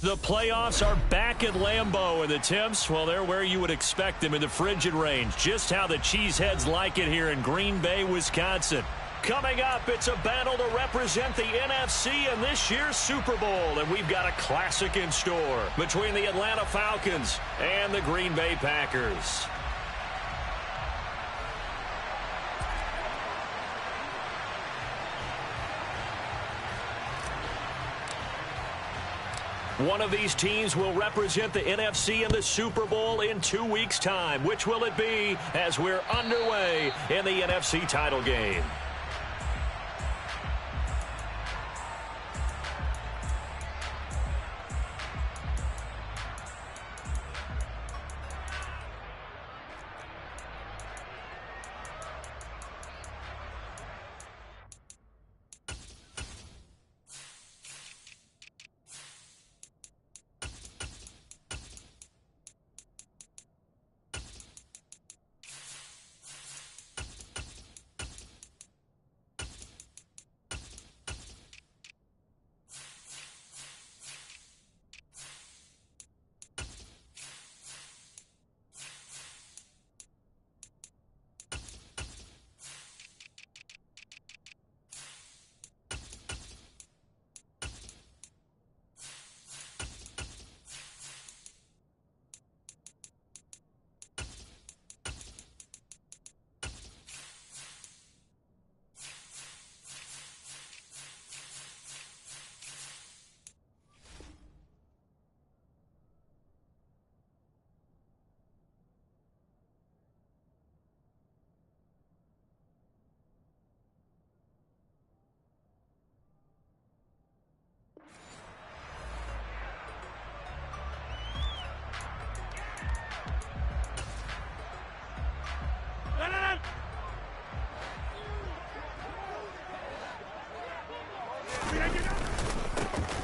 The playoffs are back at Lambeau, and the temps, well, they're where you would expect them in the frigid range. Just how the Cheeseheads like it here in Green Bay, Wisconsin. Coming up, it's a battle to represent the NFC in this year's Super Bowl, and we've got a classic in store between the Atlanta Falcons and the Green Bay Packers. One of these teams will represent the NFC in the Super Bowl in 2 weeks' time. Which will it be as we're underway in the NFC title game?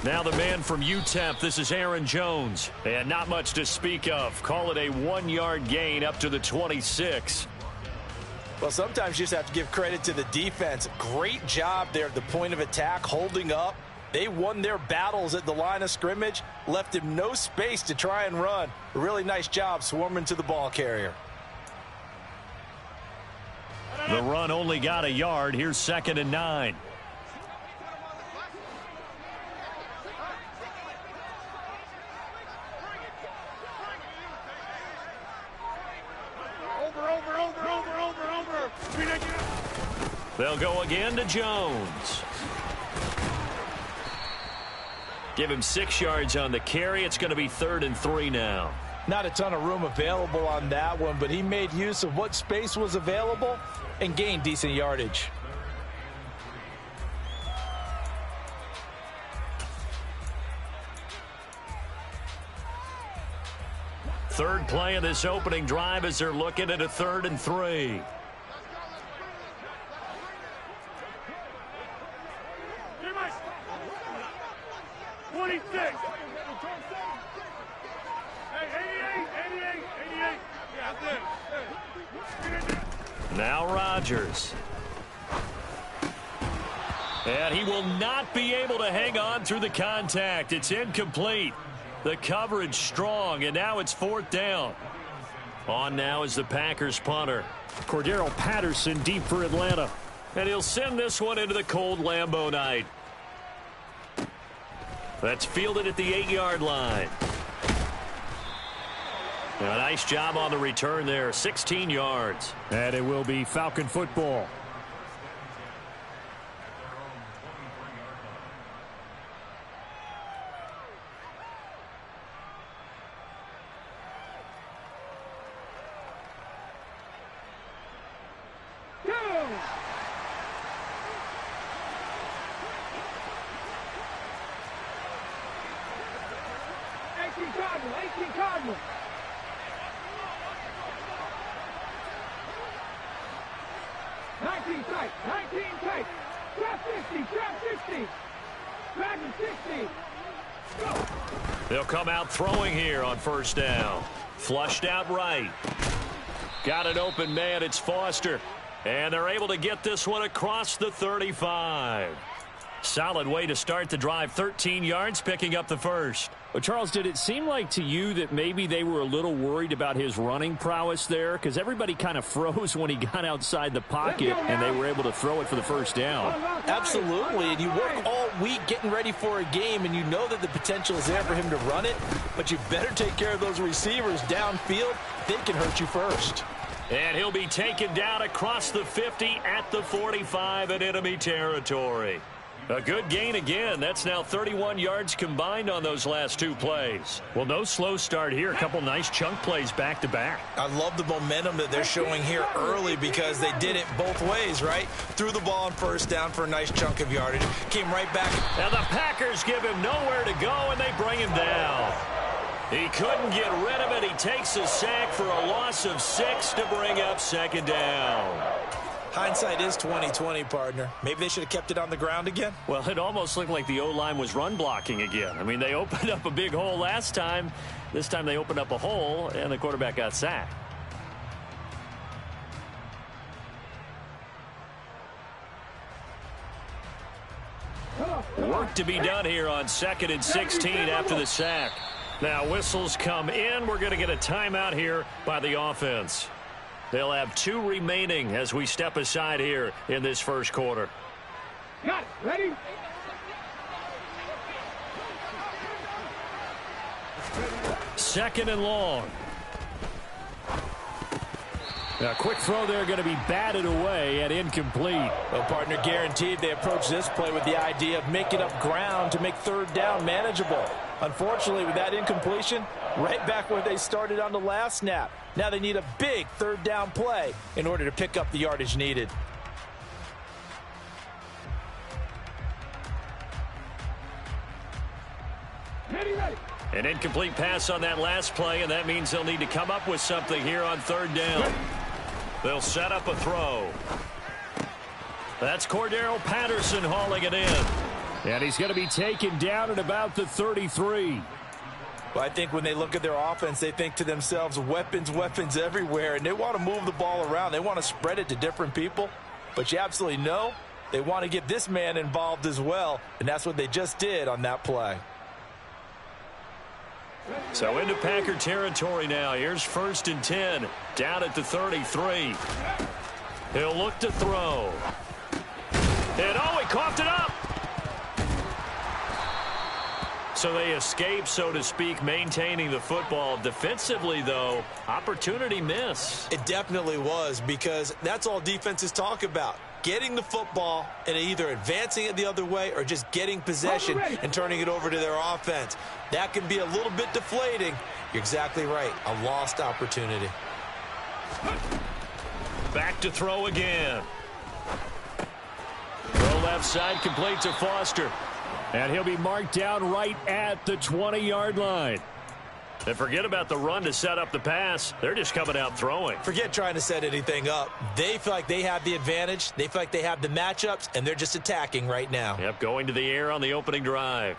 Now the man from UTEP, this is Aaron Jones. And not much to speak of. Call it a 1-yard gain up to the 26. Well, sometimes you just have to give credit to the defense. Great job there at the point of attack, holding up. They won their battles at the line of scrimmage, left him no space to try and run. A really nice job swarming to the ball carrier. The run only got a yard. Here's 2nd and 9. They'll go again to Jones. Give him 6 yards on the carry. It's going to be 3rd and 3 now. Not a ton of room available on that one, but he made use of what space was available and gained decent yardage. Third play of this opening drive as they're looking at a 3rd and 3. Now Rodgers. And he will not be able to hang on through the contact. It's incomplete. The coverage strong, and now it's 4th down. On now is the Packers punter. Cordero Patterson deep for Atlanta. And he'll send this one into the cold Lambeau night. That's fielded at the 8-yard line. A nice job on the return there, 16 yards. And it will be Falcon football. Cardinal. 19 tight, 19 tight. Trap 50, trap 50. Dragon 60. Go. They'll come out throwing here on 1st down. Flushed out right. Got an open man. It's Foster. And they're able to get this one across the 35. Solid way to start the drive. 13 yards, picking up the first. Well, Charles, did it seem like to you that maybe they were a little worried about his running prowess there? Because everybody kind of froze when he got outside the pocket, and they were able to throw it for the first down. Absolutely, and you work all week getting ready for a game, and you know that the potential is there for him to run it, but you better take care of those receivers downfield. They can hurt you first. And he'll be taken down across the 50 at the 45 in enemy territory. A good gain again. That's now 31 yards combined on those last two plays. Well, no slow start here. A couple nice chunk plays back-to-back. I love the momentum that they're showing here early because they did it both ways, right? Threw the ball on first down for a nice chunk of yardage. Came right back. And the Packers give him nowhere to go, and they bring him down. He couldn't get rid of it. He takes a sack for a loss of 6 to bring up second down. Hindsight is 20/20, partner. Maybe they should have kept it on the ground again. Well, it almost looked like the O-line was run blocking again. I mean, they opened up a big hole last time. This time they opened up a hole, and the quarterback got sacked. Work to be done here on 2nd and 16 after the sack. Now whistles come in. We're going to get a timeout here by the offense. They'll have 2 remaining as we step aside here in this first quarter. Got it. Ready? Second and long. A quick throw there going to be batted away and incomplete. Well, partner, guaranteed they approach this play with the idea of making up ground to make third down manageable. Unfortunately, with that incompletion, right back where they started on the last snap. Now they need a big third down play in order to pick up the yardage needed. Ready, ready. An incomplete pass on that last play, and that means they'll need to come up with something here on third down. They'll set up a throw. That's Cordero Patterson hauling it in. And he's going to be taken down at about the 33. Well, I think when they look at their offense, they think to themselves, weapons, weapons everywhere, and they want to move the ball around. They want to spread it to different people, but you absolutely know they want to get this man involved as well, and that's what they just did on that play. So into Packer territory now. Here's 1st and 10, down at the 33. He'll look to throw. And oh, he coughed it up. So they escape, so to speak, maintaining the football. Defensively, though, opportunity miss. It definitely was, because that's all defenses talk about. Getting the football and either advancing it the other way or just getting possession and turning it over to their offense. That can be a little bit deflating. You're exactly right. A lost opportunity. Back to throw again. Throw left side, complete to Foster. And he'll be marked down right at the 20-yard line. And forget about the run to set up the pass. They're just coming out throwing. Forget trying to set anything up. They feel like they have the advantage. They feel like they have the matchups, and they're just attacking right now. Yep, going to the air on the opening drive.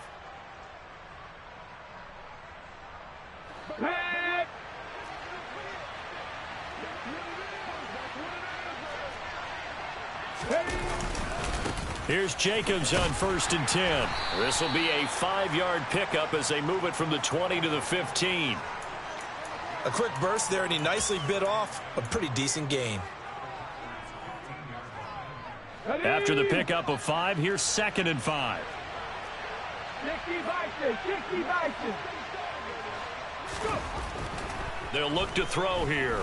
Here's Jacobs on 1st and 10. This will be a 5-yard pickup as they move it from the 20 to the 15. A quick burst there, and he nicely bit off a pretty decent gain. After the pickup of 5, here's 2nd and 5. 60 Bison. They'll look to throw here.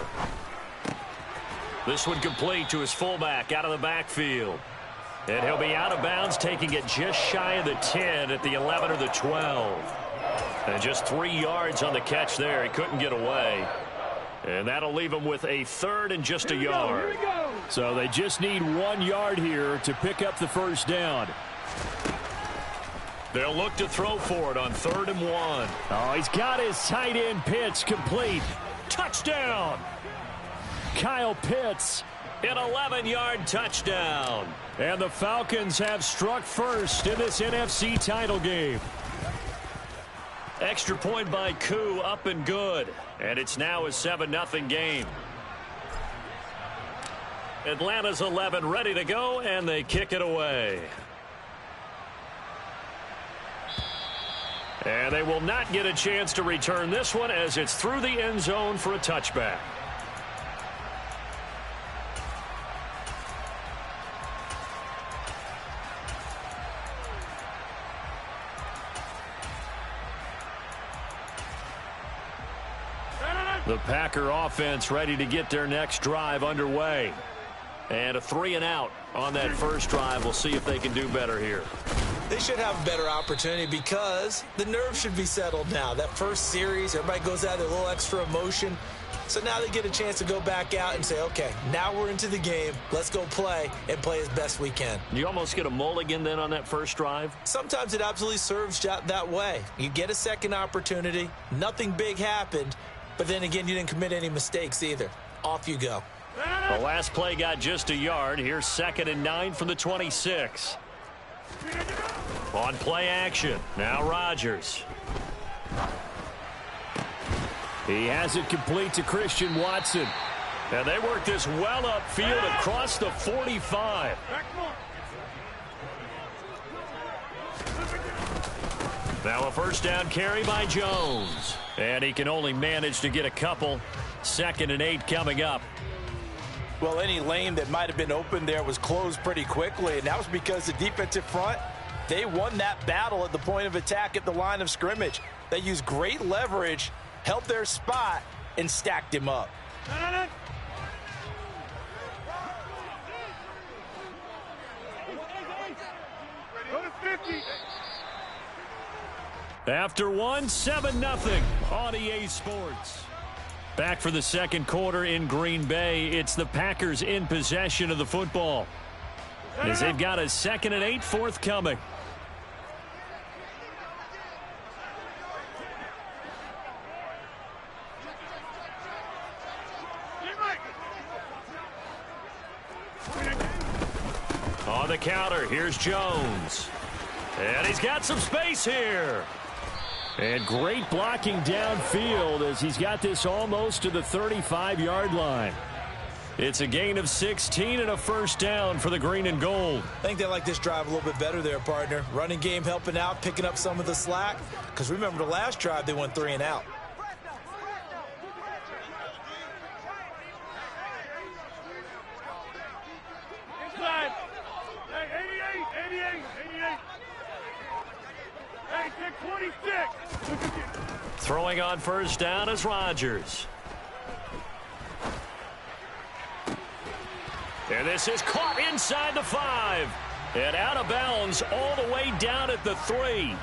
This one complete to his fullback out of the backfield. And he'll be out of bounds, taking it just shy of the 10 at the 11 or the 12. And just 3 yards on the catch there. He couldn't get away. And that'll leave him with a 3rd and just a yard. So they just need 1 yard here to pick up the first down. They'll look to throw for it on 3rd and 1. Oh, he's got his tight end pitch complete. Touchdown! Kyle Pitts. An 11-yard touchdown. And the Falcons have struck first in this NFC title game. Extra point by Koo, up and good. And it's now a 7-0 game. Atlanta's 11 ready to go, and they kick it away. And they will not get a chance to return this one as it's through the end zone for a touchback. The Packer offense ready to get their next drive underway. And a 3-and-out on that first drive. We'll see if they can do better here. They should have a better opportunity because the nerves should be settled now. That first series, everybody goes out with a little extra emotion. So now they get a chance to go back out and say, okay, now we're into the game. Let's go play and play as best we can. You almost get a mulligan then on that first drive? Sometimes it absolutely serves that way. You get a second opportunity. Nothing big happened. But then again, you didn't commit any mistakes either. Off you go. The last play got just a yard. Here's 2nd and 9 from the 26. On play action. Now Rodgers. He has it complete to Christian Watson. And they work this well upfield across the 45. Now a first down carry by Jones. And he can only manage to get a couple. 2nd and 8 coming up. Well, any lane that might have been open there was closed pretty quickly, and that was because the defensive front, they won that battle at the point of attack at the line of scrimmage. They used great leverage, held their spot, and stacked him up. After one, 7-0 on EA Sports. Back for the second quarter in Green Bay. It's the Packers in possession of the football, as they've got a 2nd and 8 forthcoming. On the counter, here's Jones. And he's got some space here. And great blocking downfield as he's got this almost to the 35-yard line. It's a gain of 16 and a first down for the green and gold. I think they like this drive a little bit better there, partner. Running game helping out, picking up some of the slack. Because remember, the last drive, they went 3 and out. Inside. Hey, 88. Hey, 26. Throwing on first down is Rodgers. And this is caught inside the 5. And out of bounds all the way down at the 3.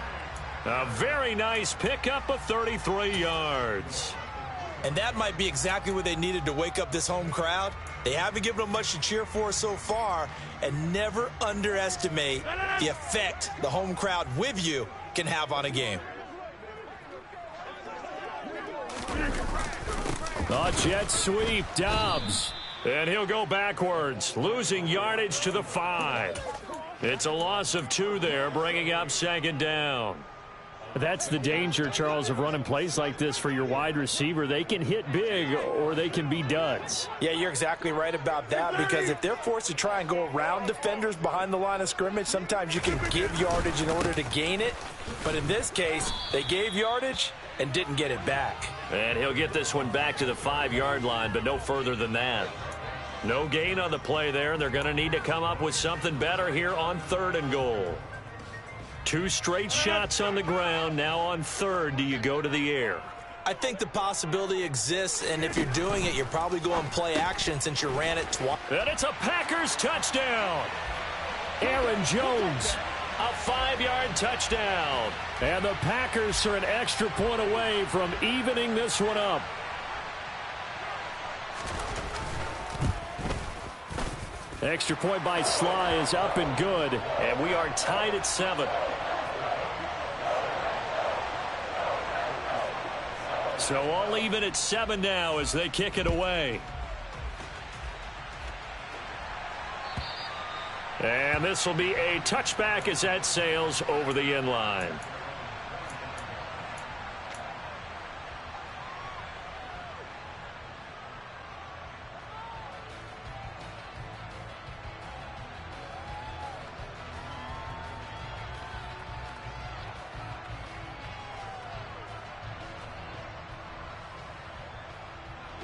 A very nice pickup of 33 yards. And that might be exactly what they needed to wake up this home crowd. They haven't given them much to cheer for so far, and never underestimate the effect the home crowd with you can have on a game. A jet sweep, Dobbs. And he'll go backwards, losing yardage to the 5. It's a loss of 2 there, bringing up 2nd down. That's the danger, Charles, of running plays like this for your wide receiver. They can hit big or they can be duds. Yeah, you're exactly right about that, because if they're forced to try and go around defenders behind the line of scrimmage, sometimes you can give yardage in order to gain it. But in this case, they gave yardage and didn't get it back. And he'll get this one back to the 5-yard line, but no further than that. No gain on the play there, and they're going to need to come up with something better here on 3rd and goal. 2 straight shots on the ground. Now on 3rd, do you go to the air? I think the possibility exists, and if you're doing it, you're probably going play action since you ran it twice. And it's a Packers touchdown. Aaron Jones. A 5-yard touchdown. And the Packers are an extra point away from evening this one up. Extra point by Sly is up and good. And we are tied at 7. So all even at 7 now as they kick it away. And this will be a touchback as that sails over the end line.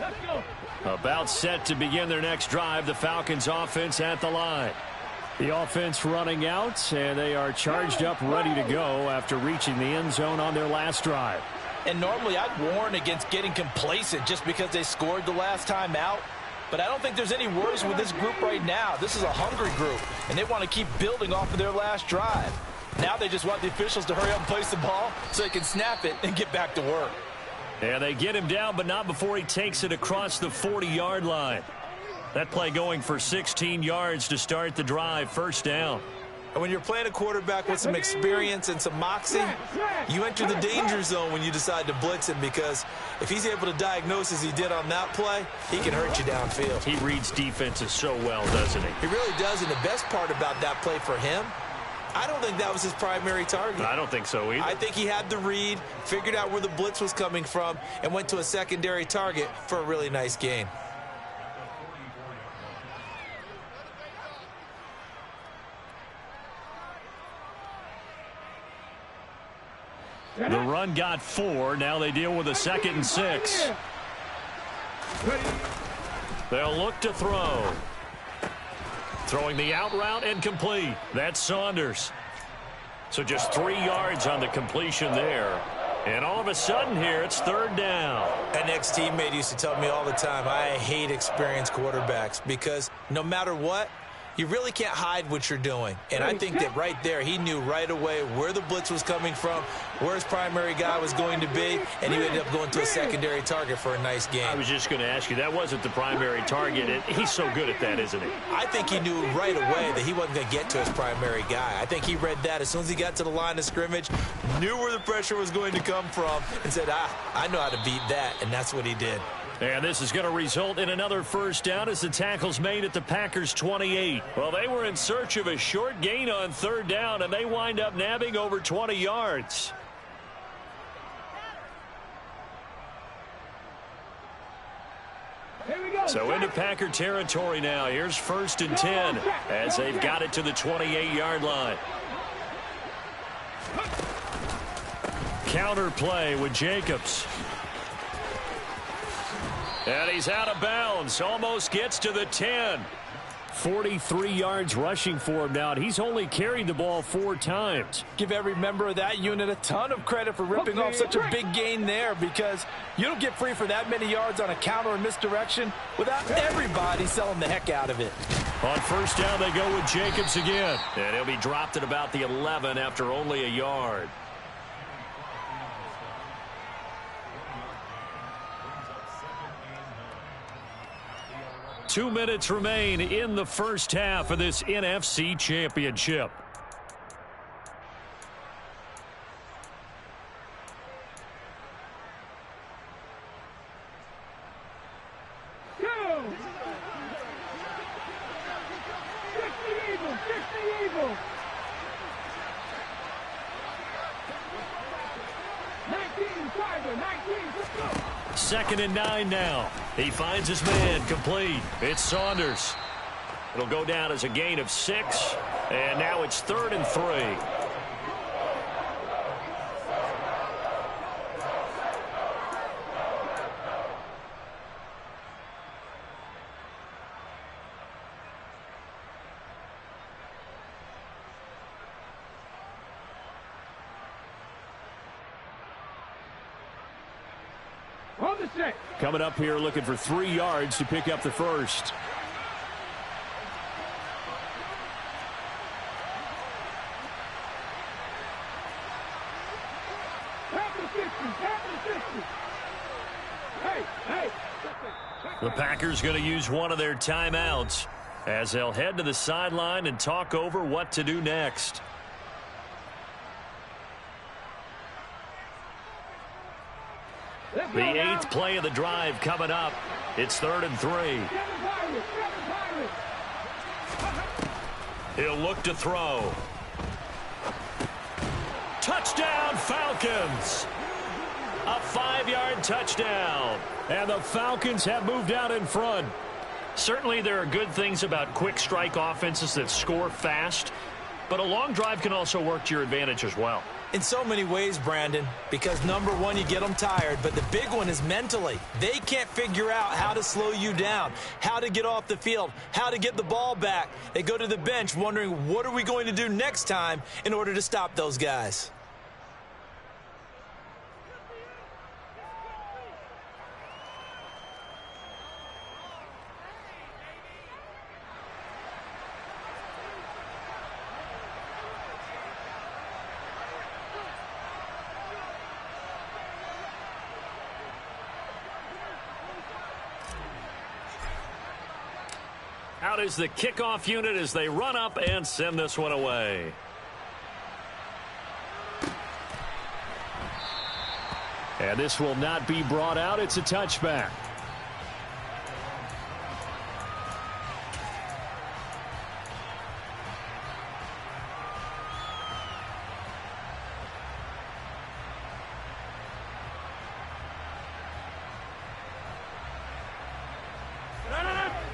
Let's go. About set to begin their next drive, the Falcons offense at the line. The offense running out, and they are charged up, ready to go after reaching the end zone on their last drive. And normally I'd warn against getting complacent just because they scored the last time out. But I don't think there's any worries with this group right now. This is a hungry group, and they want to keep building off of their last drive. Now they just want the officials to hurry up and place the ball so they can snap it and get back to work. And they get him down, but not before he takes it across the 40-yard line. That play going for 16 yards to start the drive, first down. And when you're playing a quarterback with some experience and some moxie, you enter the danger zone when you decide to blitz him, because if he's able to diagnose as he did on that play, he can hurt you downfield. He reads defenses so well, doesn't he? He really does, and the best part about that play for him, I don't think that was his primary target. I don't think so either. I think he had the read, figured out where the blitz was coming from, and went to a secondary target for a really nice gain. The run got 4. Now they deal with a 2nd and 6. They'll look to throw. Throwing the out route and complete. That's Saunders. So just 3 yards on the completion there. And all of a sudden here, it's 3rd down. An ex-teammate used to tell me all the time, I hate experienced quarterbacks, because no matter what, you really can't hide what you're doing. And I think that right there, he knew right away where the blitz was coming from, where his primary guy was going to be, and he ended up going to a secondary target for a nice game. I was just going to ask you, that wasn't the primary target, and he's so good at that, isn't he? I think he knew right away that he wasn't going to get to his primary guy. I think he read that as soon as he got to the line of scrimmage, knew where the pressure was going to come from, and said, I know how to beat that, and that's what he did. And this is going to result in another first down as the tackle's made at the Packers' 28. Well, they were in search of a short gain on 3rd down, and they wind up nabbing over 20 yards. Here we go. So into Packer territory now. Here's 1st and 10 as they've got it to the 28-yard line. Counter play with Jacobs. And he's out of bounds. Almost gets to the 10. 43 yards rushing for him now. He's only carried the ball 4 times. Give every member of that unit a ton of credit for ripping off such a big gain there, because you don't get free for that many yards on a counter or misdirection without everybody selling the heck out of it. On 1st down, they go with Jacobs again. And he'll be dropped at about the 11 after only a yard. Two minutes remain in the first half of this NFC Championship. Go. 60 Eagles, 60 Eagles. 19 Tiger, 19, let's go. 2nd and 9 now. He finds his man complete. It's Saunders. It'll go down as a gain of 6. And now it's 3rd and 3. On the set. Coming up here looking for 3 yards to pick up the first. The Packers going to use one of their timeouts as they'll head to the sideline and talk over what to do next. The 8th play of the drive coming up. It's 3rd and 3. He'll look to throw. Touchdown, Falcons! A 5-yard touchdown. And the Falcons have moved out in front. Certainly there are good things about quick strike offenses that score fast, but a long drive can also work to your advantage as well. In so many ways, Brandon, because number one, you get them tired, but the big one is mentally. They can't figure out how to slow you down, how to get off the field, how to get the ball back. They go to the bench wondering, what are we going to do next time in order to stop those guys? Out is the kickoff unit as they run up and send this one away. And this will not be brought out. It's a touchback.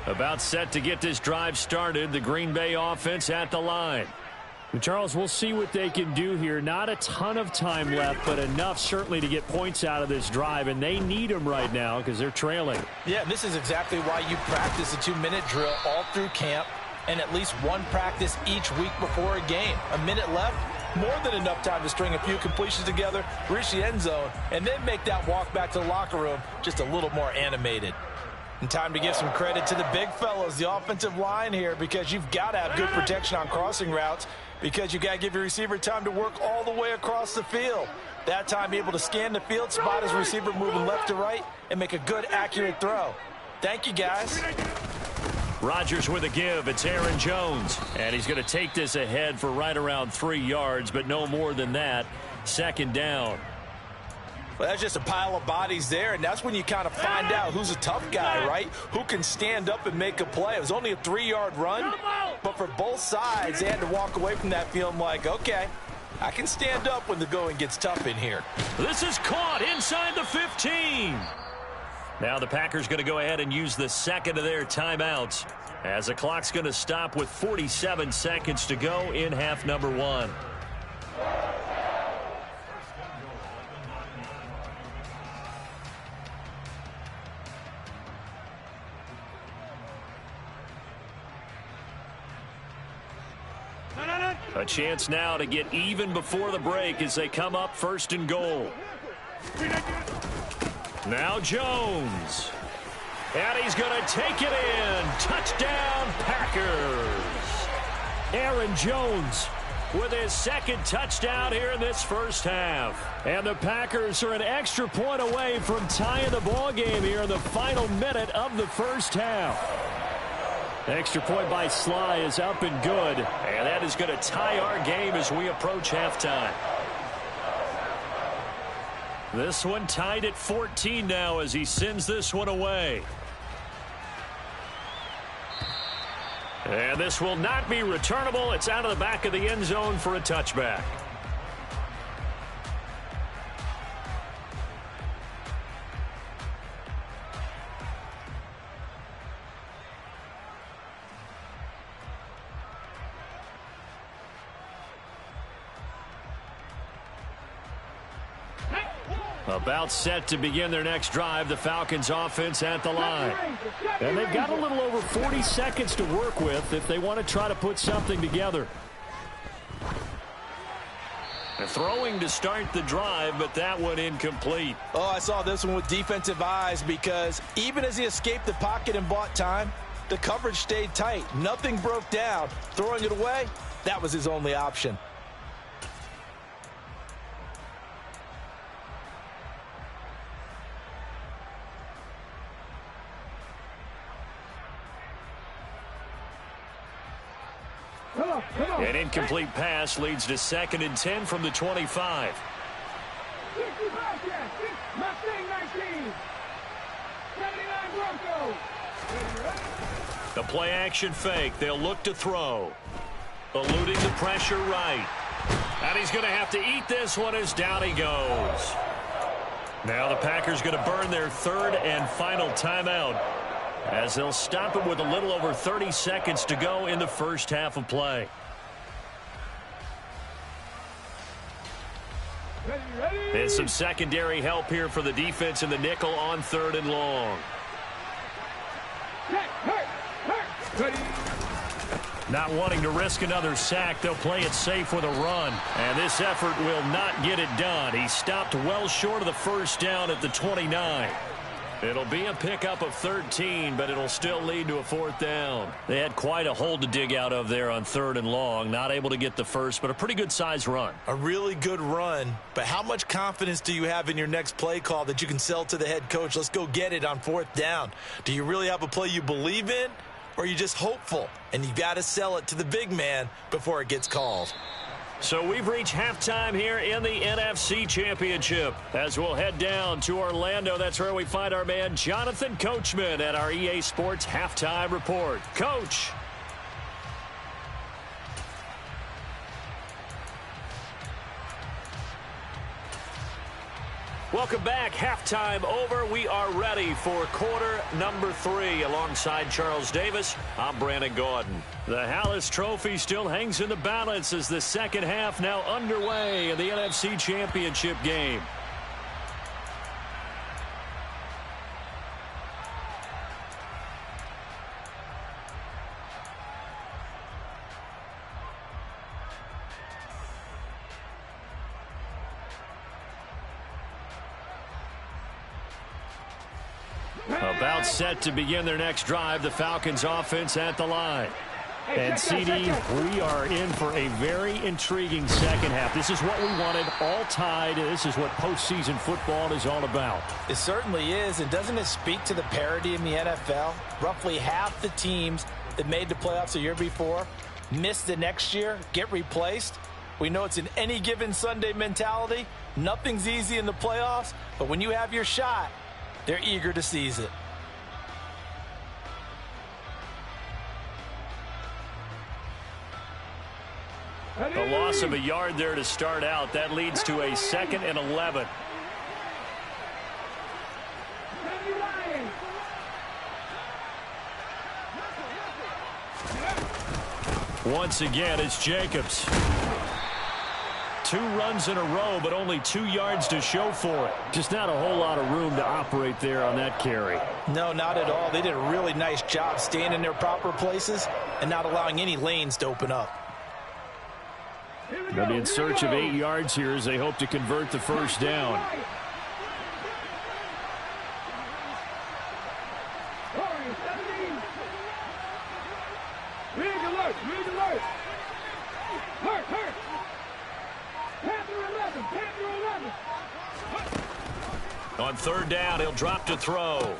About set to get this drive started. The Green Bay offense at the line. And Charles, we'll see what they can do here. Not a ton of time left, but enough certainly to get points out of this drive, and they need them right now because they're trailing. Yeah, this is exactly why you practice a 2-minute drill all through camp and at least one practice each week before a game. A minute left, more than enough time to string a few completions together, reach the end zone, and then make that walk back to the locker room just a little more animated. And time to give some credit to the big fellows, the offensive line here, because you've got to have good protection on crossing routes because you've got to give your receiver time to work all the way across the field. That time, be able to scan the field, spot his receiver moving left to right, and make a good, accurate throw. Thank you, guys. Rodgers with a give. It's Aaron Jones. And he's going to take this ahead for right around 3 yards, but no more than that. Second down. Well, that's just a pile of bodies there, and that's when you kind of find out who's a tough guy, right? Who can stand up and make a play. It was only a 3-yard run, but for both sides, they had to walk away from that feeling like, okay, I can stand up when the going gets tough in here. This is caught inside the 15. Now the Packers going to go ahead and use the second of their timeouts as the clock's going to stop with 47 seconds to go in half number one. A chance now to get even before the break as they come up first and goal. Now Jones. And he's going to take it in. Touchdown, Packers. Aaron Jones with his second touchdown here in this first half. And the Packers are an extra point away from tying the ball game here in the final minute of the first half. Extra point by Sly is up and good. And that is going to tie our game as we approach halftime. This one tied at 14 now as he sends this one away. And this will not be returnable. It's out of the back of the end zone for a touchback. About set to begin their next drive, the Falcons offense at the line. And they've got a little over 40 seconds to work with if they want to try to put something together. Throwing to start the drive, but that one incomplete. Oh, I saw this one with defensive eyes because even as he escaped the pocket and bought time, the coverage stayed tight. Nothing broke down. Throwing it away, that was his only option. An incomplete pass leads to 2nd and 10 from the 25. The play action fake. They'll look to throw. Eluding the pressure right. And he's going to have to eat this one as down he goes. Now the Packers going to burn their third and final timeout as they'll stop it with a little over 30 seconds to go in the first half of play. And some secondary help here for the defense in the nickel on 3rd and long. Not wanting to risk another sack, they'll play it safe with a run. And this effort will not get it done. He stopped well short of the first down at the 29. It'll be a pickup of 13, but it'll still lead to a 4th down. They had quite a hole to dig out of there on 3rd and long. Not able to get the first, but a pretty good size run. A really good run, but how much confidence do you have in your next play call that you can sell to the head coach? Let's go get it on 4th down. Do you really have a play you believe in, or are you just hopeful? And you got to sell it to the big man before it gets called. So we've reached halftime here in the NFC Championship. As we'll head down to Orlando, that's where we find our man Jonathan Coachman at our EA Sports Halftime Report. Coach. Welcome back. Halftime over. We are ready for quarter number 3. Alongside Charles Davis, I'm Brandon Gaudin. The Hallis Trophy still hangs in the balance as the second half now underway in the NFC Championship game. About set to begin their next drive, the Falcons offense at the line. And CD, we are in for a very intriguing second half. This is what we wanted, all tied. This is what postseason football is all about. It certainly is, and doesn't it speak to the parity in the NFL? Roughly half the teams that made the playoffs the year before miss the next year, get replaced. We know it's an any given Sunday mentality. Nothing's easy in the playoffs, but when you have your shot, they're eager to seize it. A loss of a yard there to start out. That leads to a 2nd and 11. Once again, it's Jacobs. 2 runs in a row, but only 2 yards to show for it. Just not a whole lot of room to operate there on that carry. No, not at all. They did a really nice job staying in their proper places and not allowing any lanes to open up. They'll be in search of 8 yards here as they hope to convert the first down. On 3rd down, he'll drop to throw.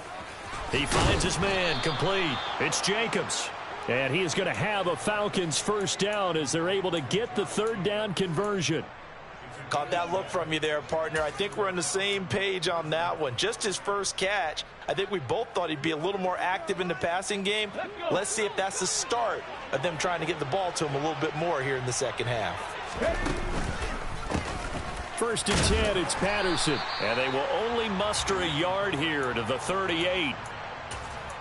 He finds his man, complete. It's Jacobs. And he is going to have a Falcons first down as they're able to get the 3rd down conversion. Caught that look from you there, partner. I think we're on the same page on that one. Just his first catch. I think we both thought he'd be a little more active in the passing game. Let's see if that's the start of them trying to get the ball to him a little bit more here in the second half. 1st and 10, it's Patterson. And they will only muster a yard here to the 38.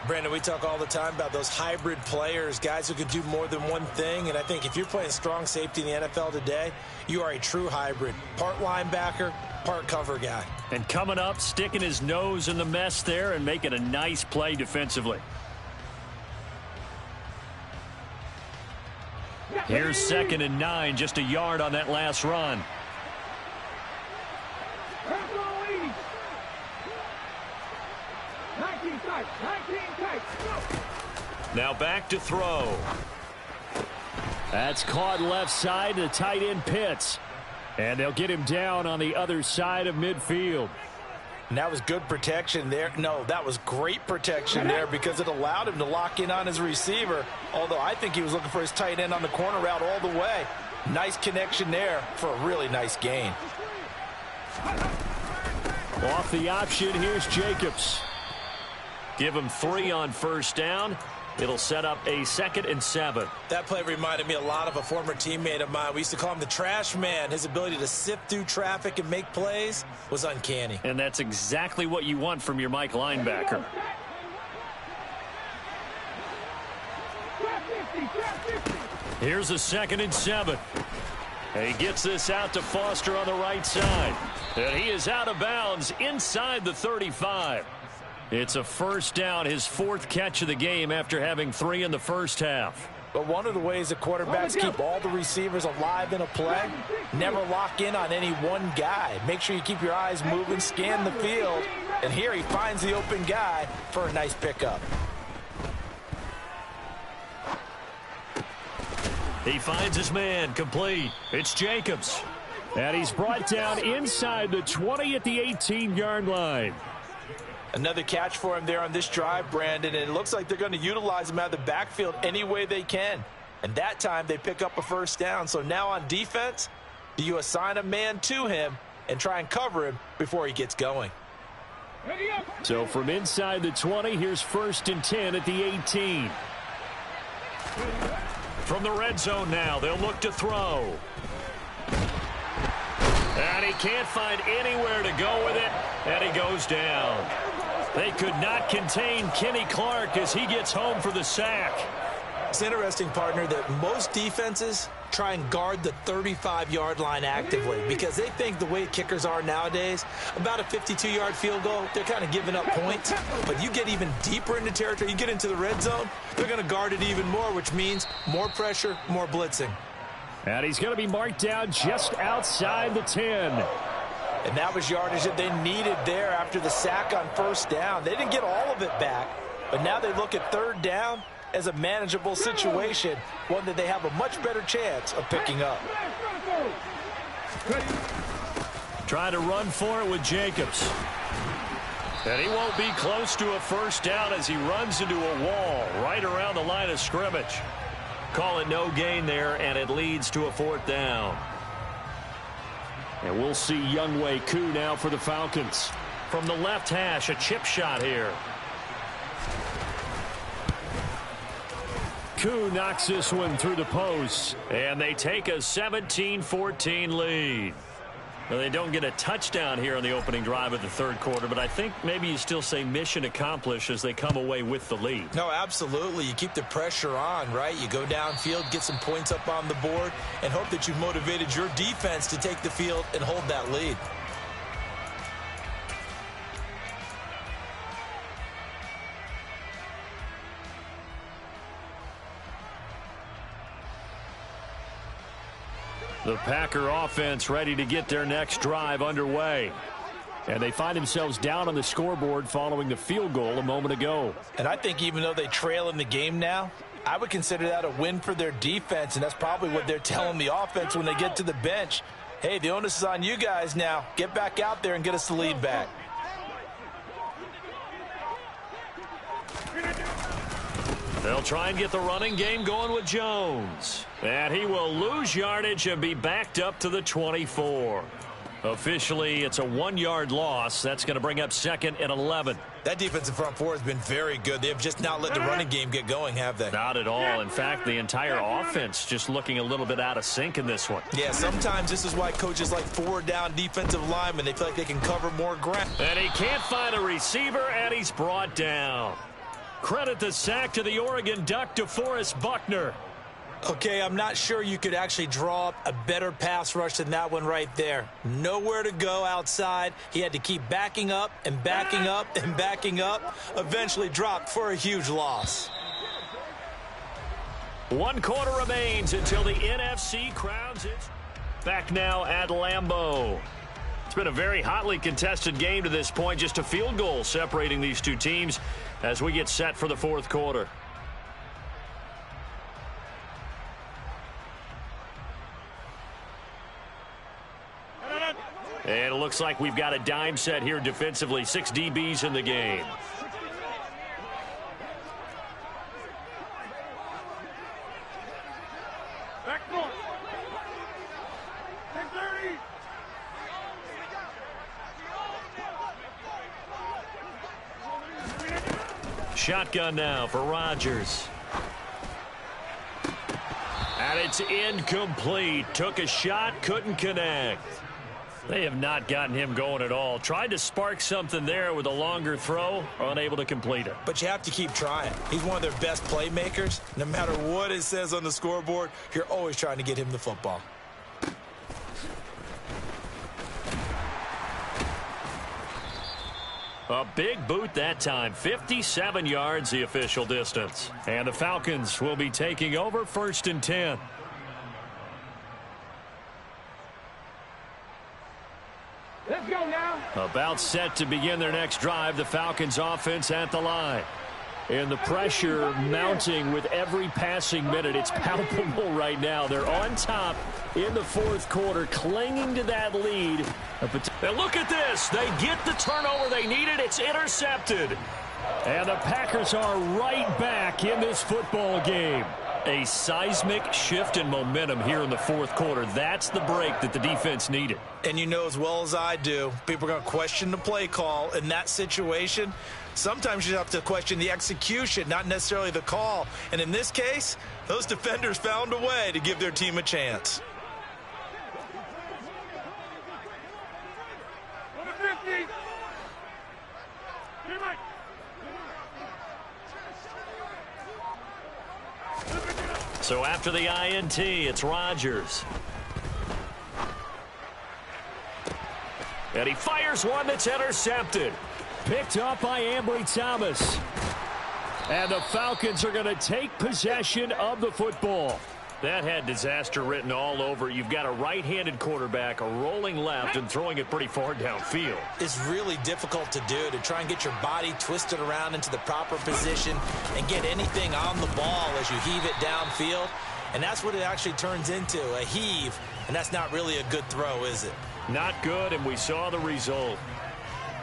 Brandon, we talk all the time about those hybrid players, guys who could do more than one thing. And I think if you're playing strong safety in the NFL today, you are a true hybrid. Part linebacker, part cover guy. And coming up, sticking his nose in the mess there and making a nice play defensively. Here's 2nd and 9, just a yard on that last run. Now back to throw. That's caught left side to tight end Pitts. And they'll get him down on the other side of midfield. And that was good protection there. No, that was great protection there because it allowed him to lock in on his receiver. Although I think he was looking for his tight end on the corner route all the way. Nice connection there for a really nice gain. Off the option, here's Jacobs. Give him 3 on first down. It'll set up a 2nd and 7. That play reminded me a lot of a former teammate of mine. We used to call him the trash man. His ability to sift through traffic and make plays was uncanny. And that's exactly what you want from your Mike linebacker. Here's a 2nd and 7. He gets this out to Foster on the right side. And he is out of bounds inside the 35. It's a first down, his 4th catch of the game after having 3 in the first half. But one of the ways the quarterbacks keep all the receivers alive in a play, never lock in on any one guy. Make sure you keep your eyes moving, scan the field, and here he finds the open guy for a nice pickup. He finds his man, complete. It's Jacobs. And he's brought down inside the 20 at the 18-yard line. Another catch for him there on this drive, Brandon, and it looks like they're going to utilize him out of the backfield any way they can. And that time they pick up a first down. So now on defense, do you assign a man to him and try and cover him before he gets going? So from inside the 20, here's 1st and 10 at the 18. From the red zone now, they'll look to throw. And he can't find anywhere to go with it, and he goes down. They could not contain Kenny Clark as he gets home for the sack. It's interesting, partner, that most defenses try and guard the 35-yard line actively because they think the way kickers are nowadays, about a 52-yard field goal, they're kind of giving up points. But you get even deeper into territory, you get into the red zone, they're going to guard it even more, which means more pressure, more blitzing. And he's going to be marked down just outside the 10. And that was yardage that they needed there after the sack on first down. They didn't get all of it back, but now they look at third down as a manageable situation, one that they have a much better chance of picking up. Trying to run for it with Jacobs. And he won't be close to a first down as he runs into a wall right around the line of scrimmage. Call it no gain there, and it leads to a 4th down. And we'll see Younghoe Koo now for the Falcons. From the left hash, a chip shot here. Koo knocks this one through the post. And they take a 17-14 lead. Well, they don't get a touchdown here on the opening drive of the 3rd quarter, but I think maybe you still say mission accomplished as they come away with the lead. No, absolutely. You keep the pressure on, right? You go downfield, get some points up on the board, and hope that you've motivated your defense to take the field and hold that lead. The Packer offense ready to get their next drive underway. And they find themselves down on the scoreboard following the field goal a moment ago. And I think even though they trail in the game now, I would consider that a win for their defense, and that's probably what they're telling the offense when they get to the bench. Hey, the onus is on you guys now. Get back out there and get us the lead back. They'll try and get the running game going with Jones. And he will lose yardage and be backed up to the 24. Officially, it's a 1-yard loss. That's going to bring up 2nd and 11. That defensive front four has been very good. They have just not let the running game get going, have they? Not at all. In fact, the entire offense just looking a little bit out of sync in this one. Yeah, sometimes this is why coaches like 4-down defensive linemen. They feel like they can cover more ground. And he can't find a receiver, and he's brought down. Credit the sack to the Oregon Duck, DeForest Buckner. Okay, I'm not sure you could actually draw up a better pass rush than that one right there. Nowhere to go outside. He had to keep backing up and backing up and backing up. Eventually dropped for a huge loss. 1 quarter remains until the NFC crowns its. Back now at Lambeau. It's been a very hotly contested game to this point. Just a field goal separating these two teams as we get set for the 4th quarter. And it looks like we've got a dime set here defensively. 6 DBs in the game. Shotgun now for Rodgers. And it's incomplete. Took a shot, couldn't connect. They have not gotten him going at all. Tried to spark something there with a longer throw, unable to complete it. But you have to keep trying. He's one of their best playmakers. No matter what it says on the scoreboard, you're always trying to get him the football. A big boot that time. 57 yards the official distance. And the Falcons will be taking over 1st and 10. Let's go now. About set to begin their next drive. The Falcons offense at the line. And the pressure mounting with every passing minute. It's palpable right now. They're on top in the 4th quarter, clinging to that lead. And look at this. They get the turnover they needed. It's intercepted. And the Packers are right back in this football game. A seismic shift in momentum here in the 4th quarter. That's the break that the defense needed. And you know as well as I do, people are going to question the play call in that situation. Sometimes you have to question the execution, not necessarily the call. And in this case, those defenders found a way to give their team a chance. So after the INT, it's Rodgers. And he fires one that's intercepted. Picked up by Ambry Thomas. And the Falcons are going to take possession of the football. That had disaster written all over. You've got a right-handed quarterback, a rolling left, and throwing it pretty far downfield. It's really difficult to do, to try and get your body twisted around into the proper position and get anything on the ball as you heave it downfield. And that's what it actually turns into, a heave. And that's not really a good throw, is it? Not good, and we saw the result.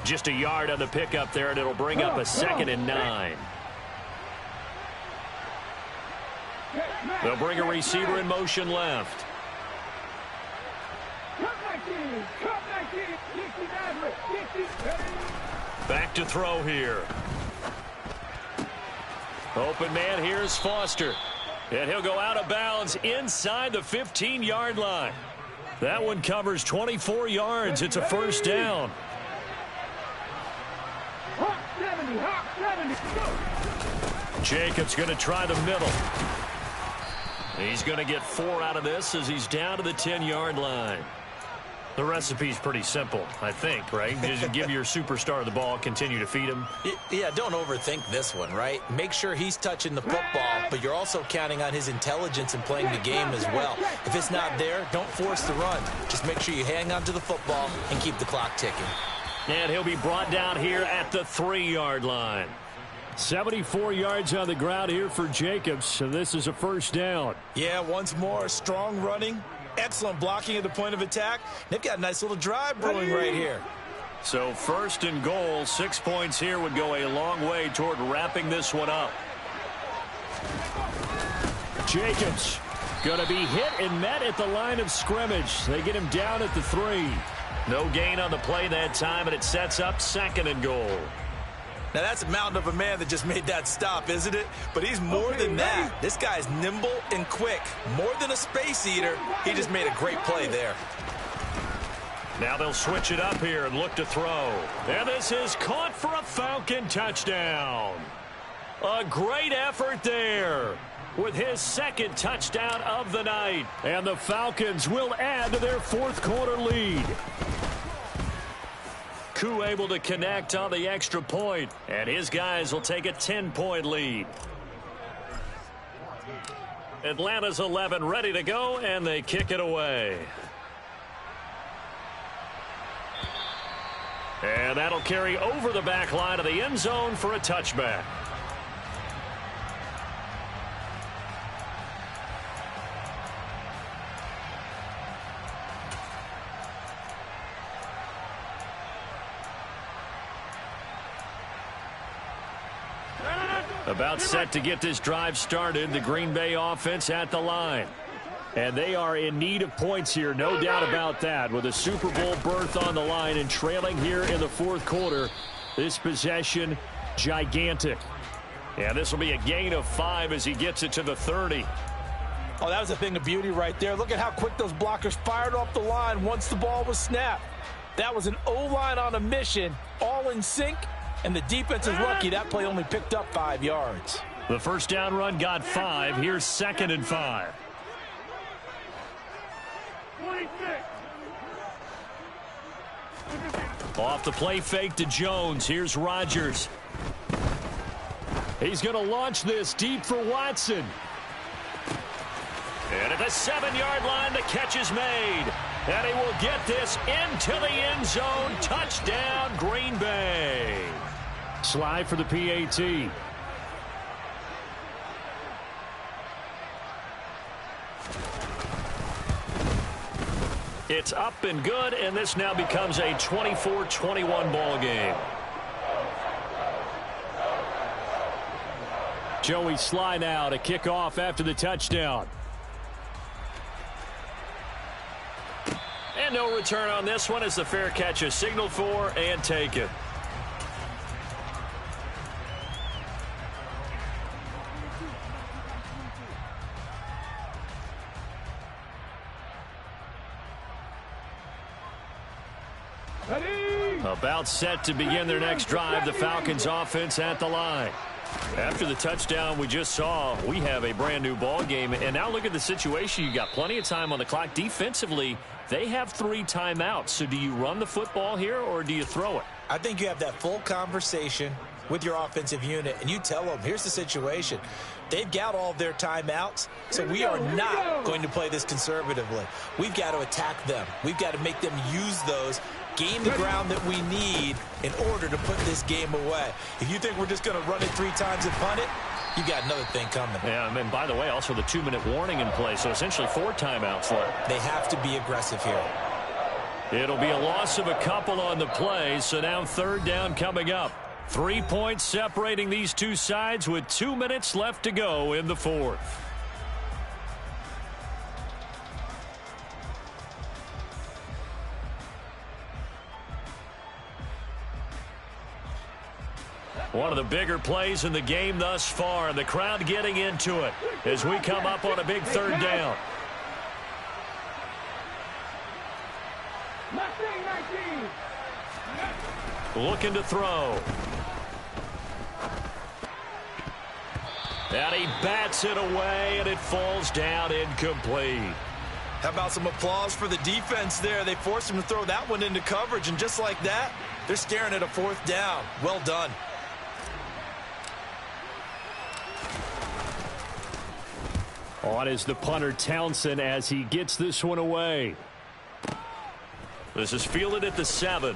Just a yard on the pickup there, and it'll bring up a 2nd and 9. They'll bring a receiver in motion left. Back to throw here. Open man, here's Foster. And he'll go out of bounds inside the 15-yard line. That one covers 24 yards. It's a 1st down. Jacobs going to try the middle. He's going to get 4 out of this as he's down to the 10-yard line. The recipe's pretty simple, I think, right? Just give your superstar the ball, continue to feed him. Yeah, don't overthink this one, right? Make sure he's touching the football, but you're also counting on his intelligence in playing the game as well. If it's not there, don't force the run. Just make sure you hang on to the football and keep the clock ticking. And he'll be brought down here at the 3-yard line. 74 yards on the ground here for Jacobs, so this is a 1st down. Yeah, once more, strong running, excellent blocking at the point of attack. They've got a nice little drive brewing right here. So 1st and goal, 6 points here would go a long way toward wrapping this one up. Jacobs going to be hit and met at the line of scrimmage. They get him down at the 3. No gain on the play that time, and it sets up 2nd and goal. Now, that's a mountain of a man that just made that stop, isn't it? But he's more than that. This guy's nimble and quick. More than a space eater. He just made a great play there. Now they'll switch it up here and look to throw. And this is caught for a Falcon touchdown. A great effort there with his 2nd touchdown of the night. And the Falcons will add to their 4th quarter lead. Koo able to connect on the extra point, and his guys will take a 10-point lead. Atlanta's 11 ready to go, and they kick it away. And that'll carry over the back line of the end zone for a touchback. About set to get this drive started. The Green Bay offense at the line. And they are in need of points here, no doubt about that. With a Super Bowl berth on the line and trailing here in the 4th quarter. This possession, gigantic. And this will be a gain of 5 as he gets it to the 30. Oh, that was a thing of beauty right there. Look at how quick those blockers fired off the line once the ball was snapped. That was an O-line on a mission, all in sync. And the defense is lucky that play only picked up 5 yards. The 1st down run got 5. Here's 2nd and 5. 26. Off the play fake to Jones. Here's Rodgers. He's going to launch this deep for Watson. And at the 7-yard line, the catch is made. And he will get this into the end zone. Touchdown, Green Bay. Slide for the PAT. It's up and good, and this now becomes a 24-21 ball game. Joey Sly now to kick off after the touchdown. And no return on this one as the fair catch is signaled for and taken. About set to begin their next drive, the Falcons offense at the line. After the touchdown we just saw, we have a brand new ball game. And now look at the situation. You got plenty of time on the clock. Defensively, they have 3 timeouts. So do you run the football here or do you throw it? I think you have that full conversation with your offensive unit, and you tell them, here's the situation. They've got all of their timeouts, so we are not going to play this conservatively. We've got to attack them. We've got to make them use those, gain the ground that we need in order to put this game away. If you think we're just going to run it 3 times and punt it, you got another thing coming. Yeah, and by the way, also the 2-minute warning in play, so essentially 4 timeouts left. They have to be aggressive here. It'll be a loss of a couple on the play, so now 3rd down coming up. 3 points separating these two sides with 2 minutes left to go in the 4th. One of the bigger plays in the game thus far, and the crowd getting into it as we come up on a big 3rd down. Looking to throw. And he bats it away, and it falls down incomplete. How about some applause for the defense there? They forced him to throw that one into coverage, and just like that, they're staring at a 4th down. Well done. On is the punter Townsend as he gets this one away. This is fielded at the 7.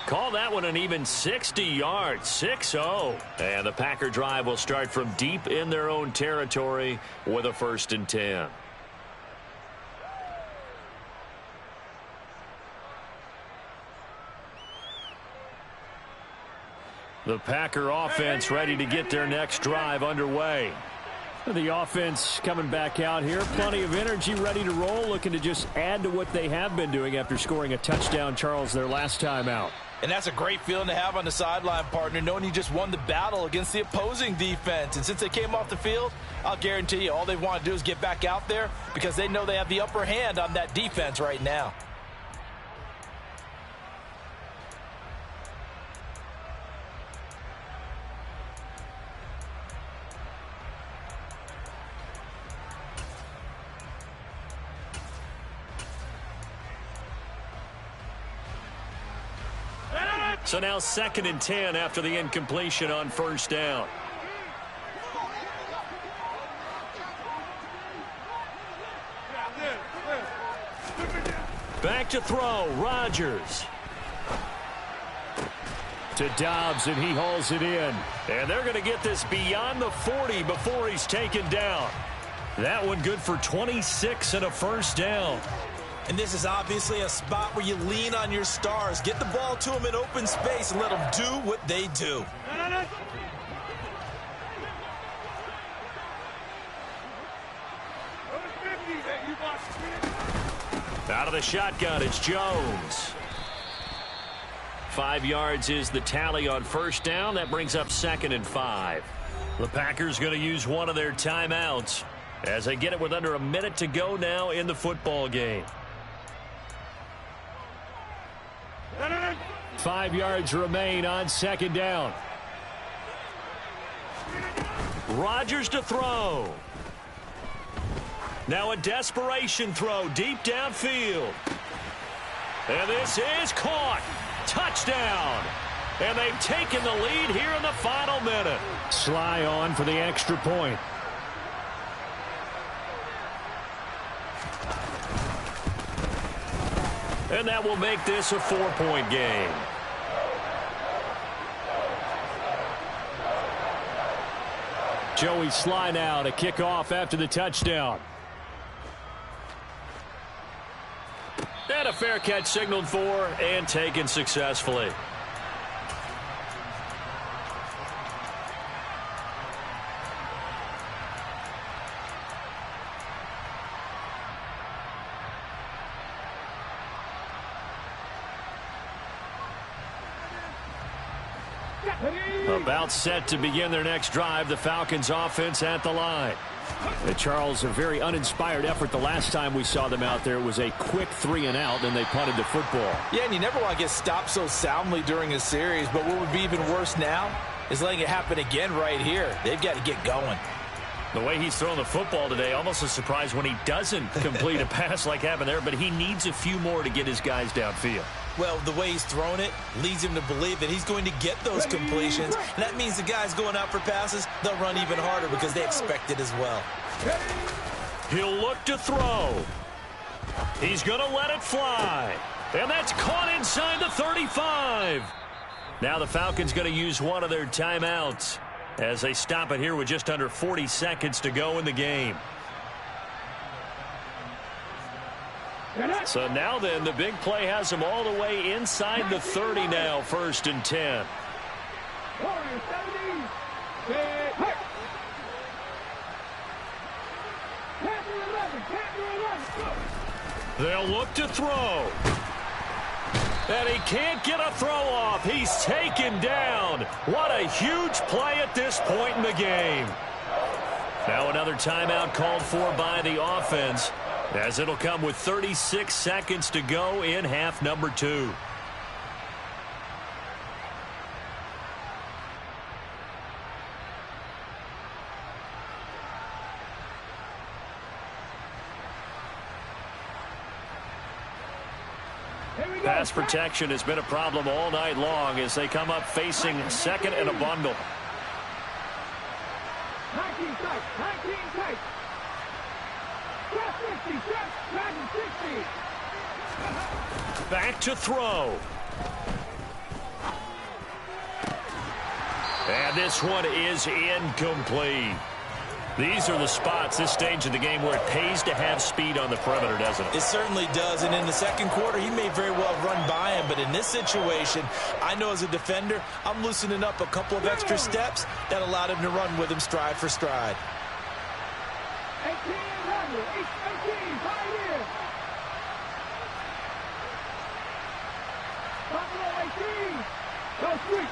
Call that one an even 60 yards, 6-0. And the Packer drive will start from deep in their own territory with a 1st and 10. The Packer offense ready to get their next drive underway. The offense coming back out here. Plenty of energy, ready to roll, looking to just add to what they have been doing after scoring a touchdown, Charles, their last time out. And that's a great feeling to have on the sideline, partner, knowing you just won the battle against the opposing defense. And since they came off the field, I'll guarantee you all they want to do is get back out there because they know they have the upper hand on that defense right now. So now 2nd and 10 after the incompletion on 1st down. Back to throw, Rodgers. To Dobbs, and he hauls it in. And they're going to get this beyond the 40 before he's taken down. That one good for 26 and a 1st down. And this is obviously a spot where you lean on your stars. Get the ball to them in open space and let them do what they do. Out of the shotgun, it's Jones. 5 yards is the tally on 1st down. That brings up 2nd and 5. The Packers going to use one of their timeouts as they get it with under a minute to go now in the football game. 5 yards remain on 2nd down. Rodgers to throw. Now a desperation throw deep downfield. And this is caught. Touchdown. And they've taken the lead here in the final minute. Sly on for the extra point. And that will make this a 4-point game. Joey Sly now to kick off after the touchdown. And a fair catch signaled for and taken successfully. About set to begin their next drive, the Falcons offense at the line. Charles, a very uninspired effort the last time we saw them out there. It was a quick 3-and-out, and they punted the football. Yeah, and you never want to get stopped so soundly during a series, but what would be even worse now is letting it happen again right here. They've got to get going. The way he's throwing the football today, almost a surprise when he doesn't complete a pass like happened there, but he needs a few more to get his guys downfield. Well, the way he's thrown it leads him to believe that he's going to get those completions. And that means the guys going out for passes, they'll run even harder because they expect it as well. He'll look to throw. He's going to let it fly. And that's caught inside the 35. Now the Falcons going to use one of their timeouts as they stop it here with just under 40 seconds to go in the game. So now then, the big play has them all the way inside the 30 now, 1st and 10. They'll look to throw. And he can't get a throw off. He's taken down. What a huge play at this point in the game. Now another timeout called for by the offense, as it'll come with 36 seconds to go in half number 2. Pass protection has been a problem all night long as they come up facing second and a bundle. 19 tight, 19 tight. Trap 50, trap 60. Back to throw. And this one is incomplete. These are the spots, this stage of the game, where it pays to have speed on the perimeter, doesn't it? It certainly does, and in the second quarter, he may very well run by him, but in this situation, I know as a defender, I'm loosening up a couple of extra steps that allowed him to run with him stride for stride. 18, 18, right here. Buffalo 18. Go switch.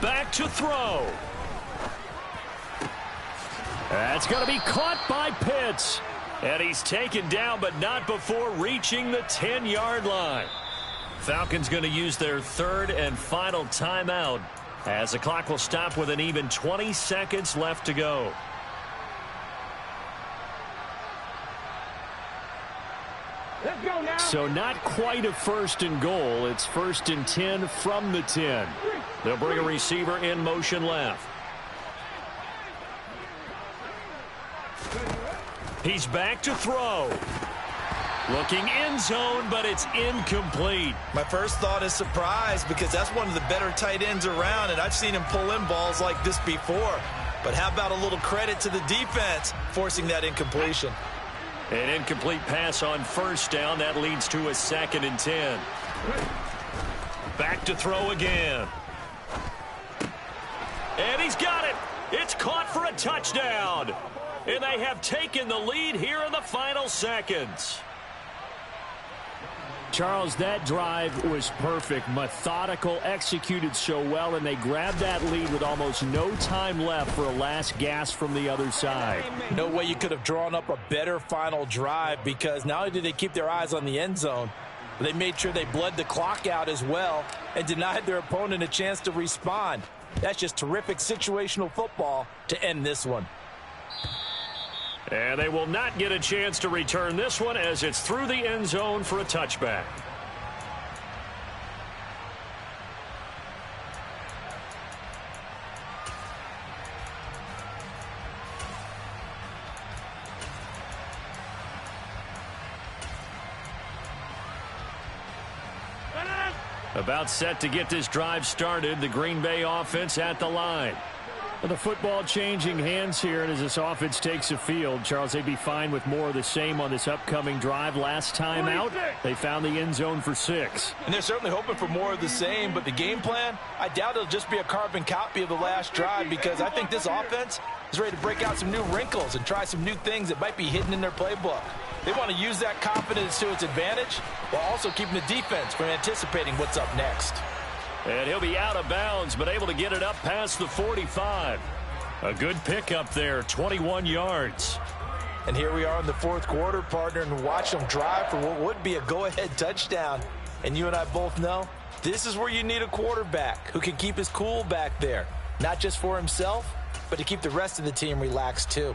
Back to throw. That's going to be caught by Pitts. And he's taken down, but not before reaching the 10-yard line. Falcons going to use their third and final timeout as the clock will stop with an even 20 seconds left to go. Let's go now. So not quite a 1st and goal. It's 1st and 10 from the 10. They'll bring a receiver in motion left. He's back to throw. Looking end zone, but it's incomplete. My first thought is surprise because that's one of the better tight ends around, and I've seen him pull in balls like this before. But how about a little credit to the defense forcing that incompletion? An incomplete pass on 1st down. That leads to a 2nd and 10. Back to throw again. And he's got it. It's caught for a touchdown. And they have taken the lead here in the final seconds. Charles, that drive was perfect, methodical, executed so well, and they grabbed that lead with almost no time left for a last gasp from the other side. No way you could have drawn up a better final drive because not only did they keep their eyes on the end zone, but they made sure they bled the clock out as well and denied their opponent a chance to respond. That's just terrific situational football to end this one. And they will not get a chance to return this one as it's through the end zone for a touchback. About set to get this drive started. The Green Bay offense at the line. Well, the football changing hands here, and as this offense takes the field, Charles, they'd be fine with more of the same on this upcoming drive. Last time out, they found the end zone for 6. And they're certainly hoping for more of the same, but the game plan, I doubt it'll just be a carbon copy of the last drive, because I think this offense is ready to break out some new wrinkles and try some new things that might be hidden in their playbook. They want to use that confidence to its advantage while also keeping the defense from anticipating what's up next. And he'll be out of bounds, but able to get it up past the 45. A good pickup there, 21 yards. And here we are in the fourth quarter, partner, and watch them drive for what would be a go-ahead touchdown. And you and I both know this is where you need a quarterback who can keep his cool back there, not just for himself, but to keep the rest of the team relaxed too.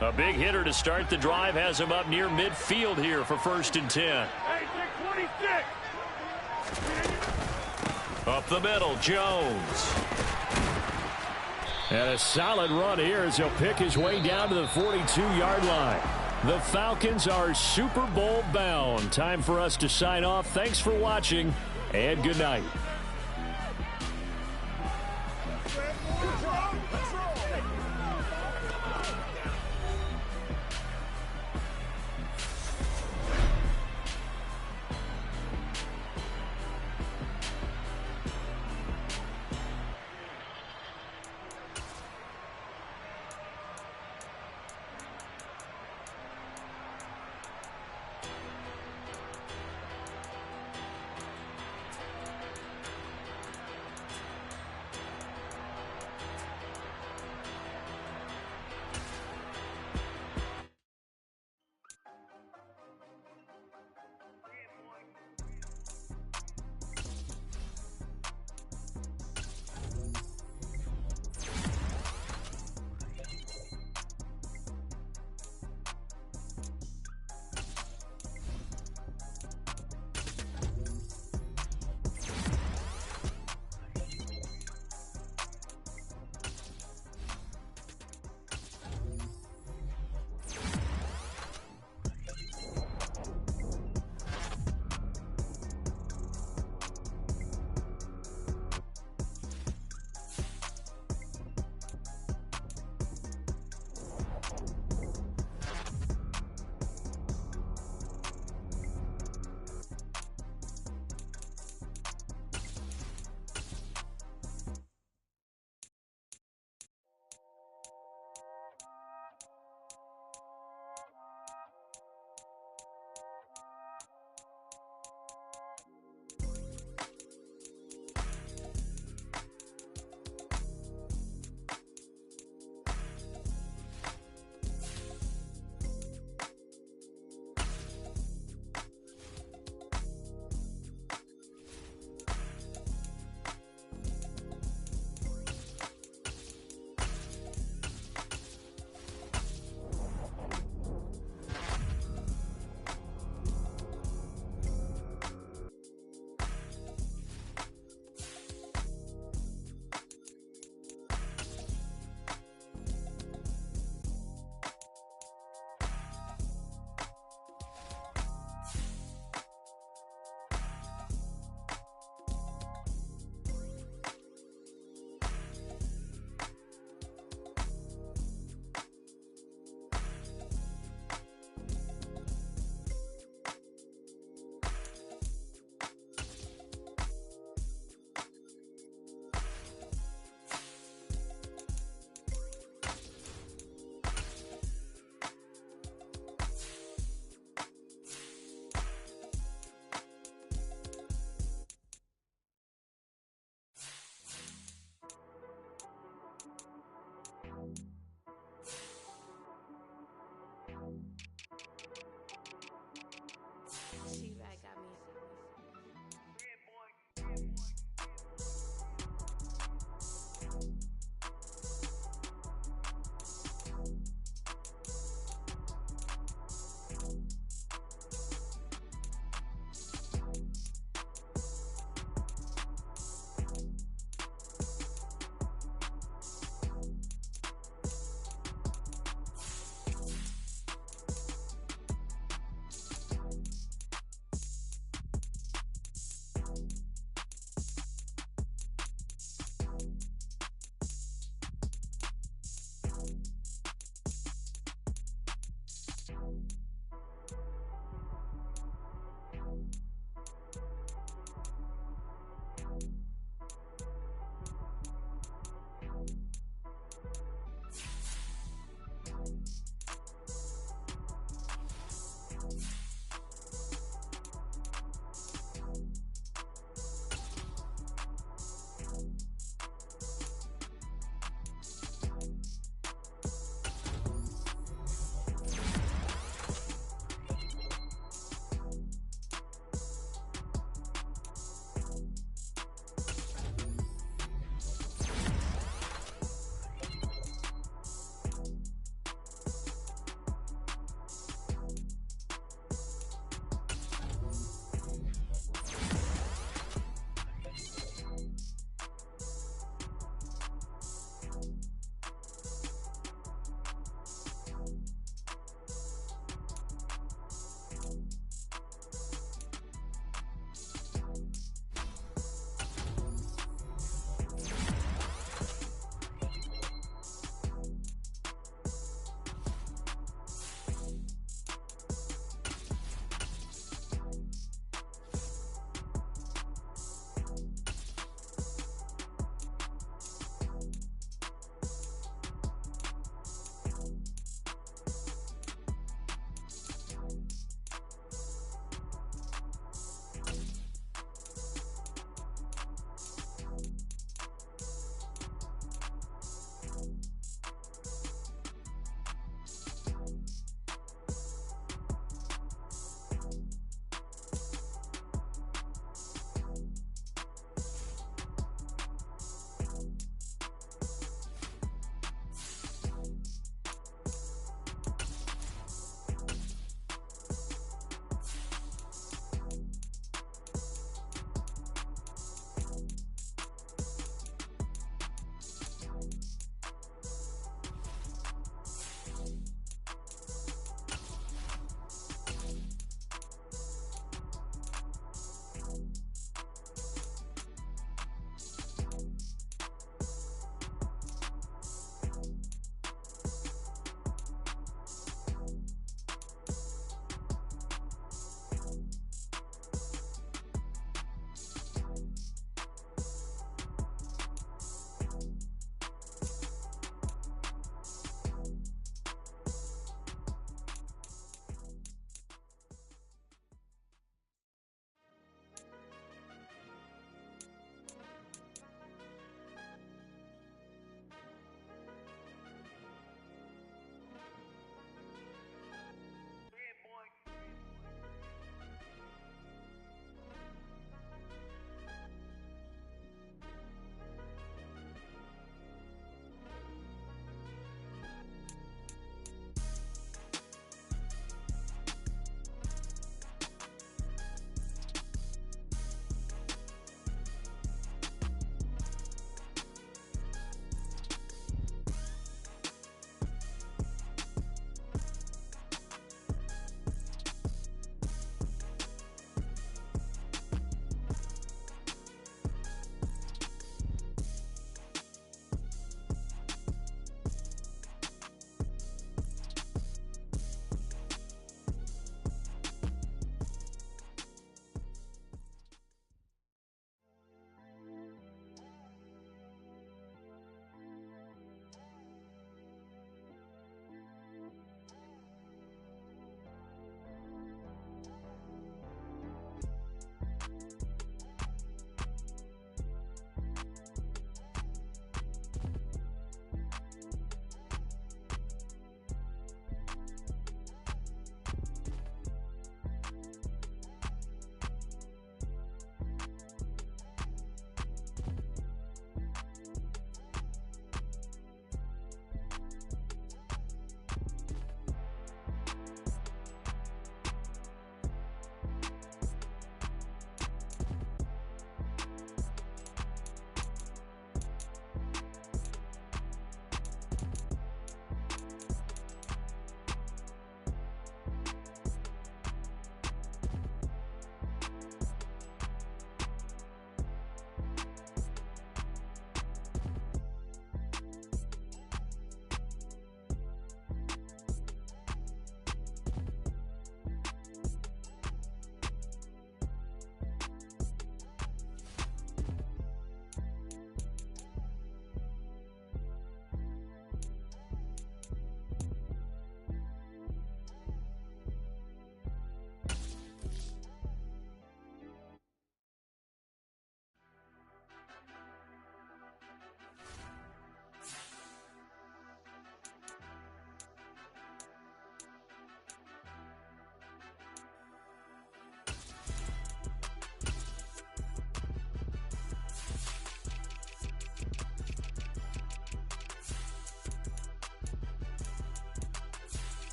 A big hitter to start the drive has him up near midfield here for 1st and 10. Up the middle, Jones. And a solid run here as he'll pick his way down to the 42-yard line. The Falcons are Super Bowl bound. Time for us to sign off. Thanks for watching, and good night.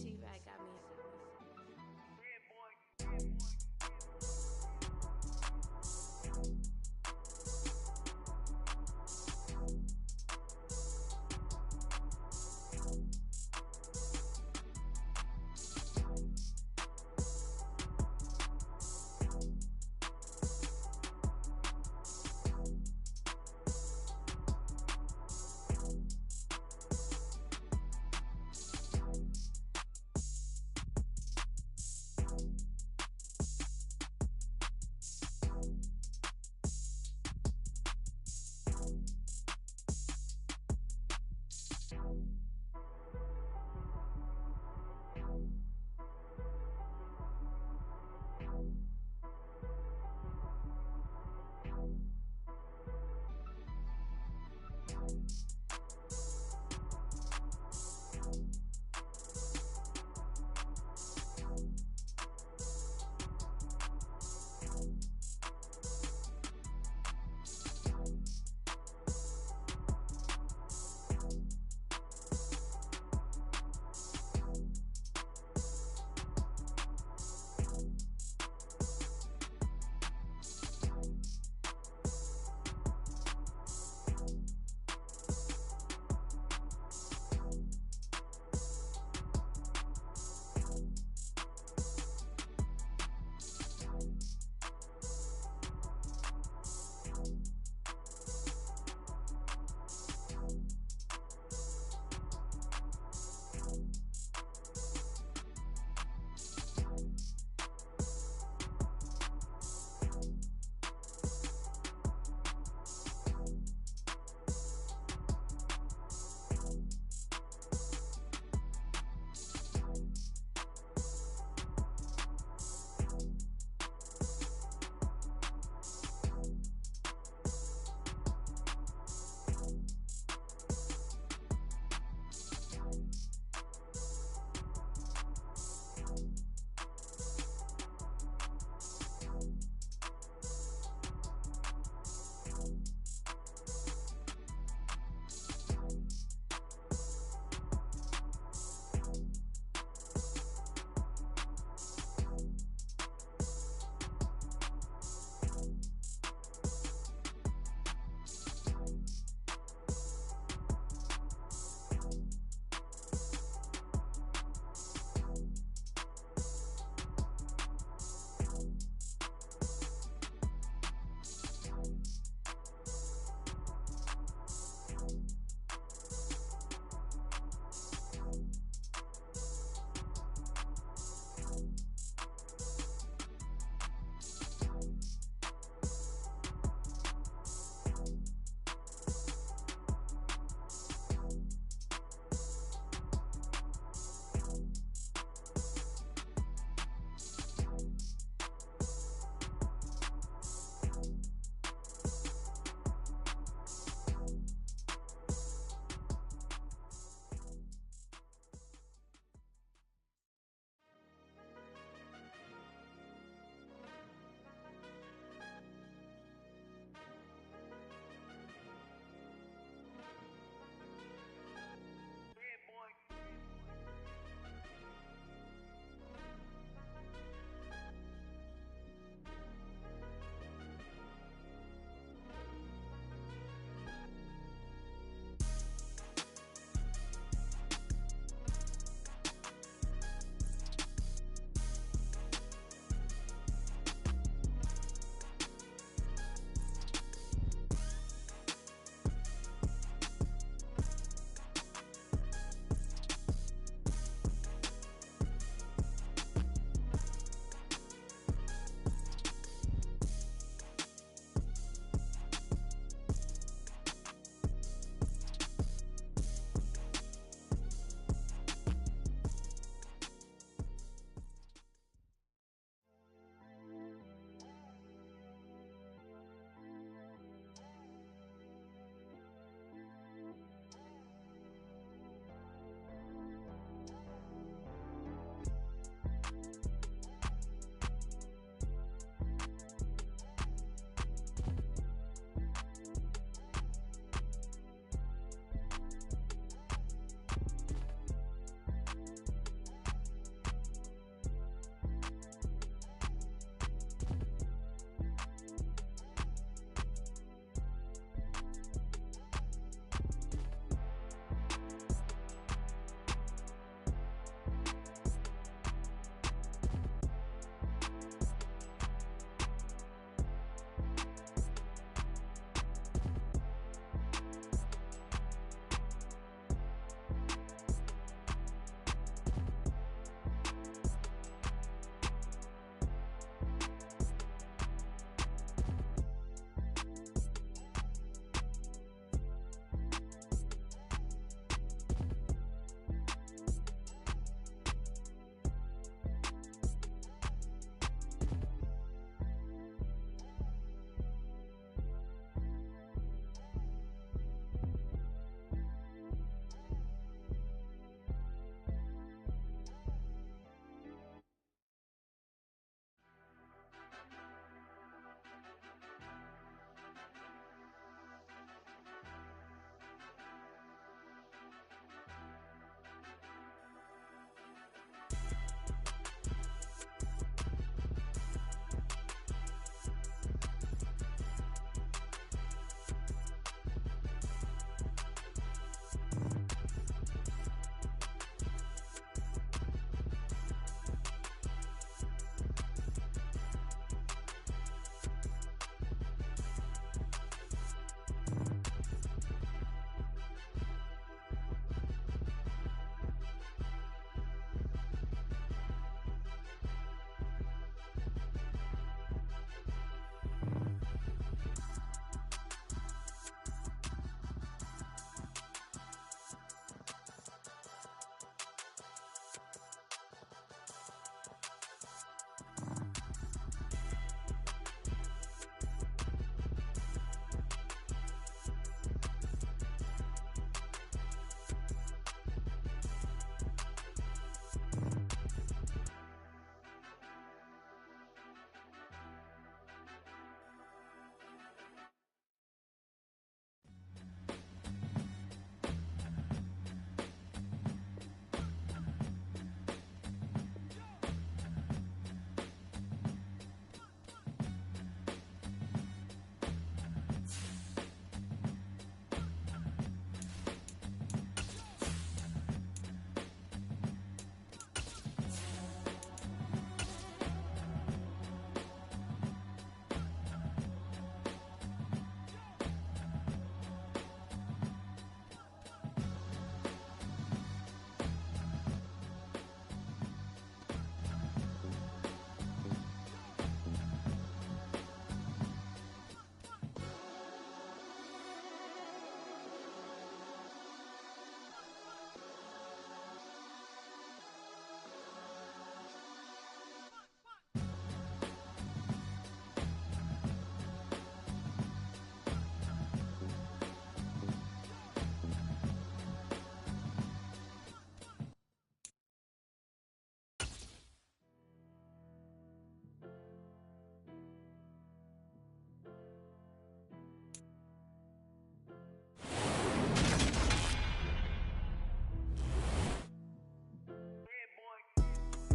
She-Bag got me.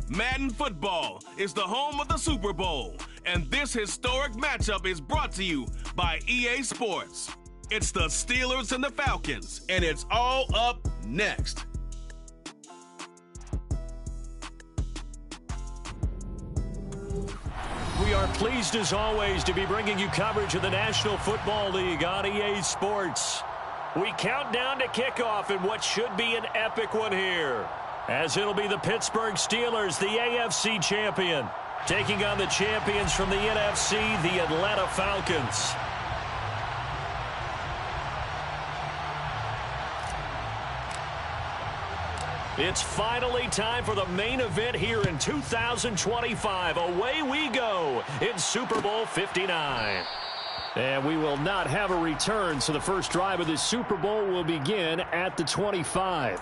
Madden Football is the home of the Super Bowl, and this historic matchup is brought to you by EA Sports. It's the Steelers and the Falcons, and it's all up next. We are pleased as always to be bringing you coverage of the National Football League on EA Sports. We count down to kickoff in what should be an epic one here, as it'll be the Pittsburgh Steelers, the AFC champion, taking on the champions from the NFC, the Atlanta Falcons. It's finally time for the main event here in 2025. Away we go in Super Bowl 59. And we will not have a return, so the first drive of this Super Bowl will begin at the 25.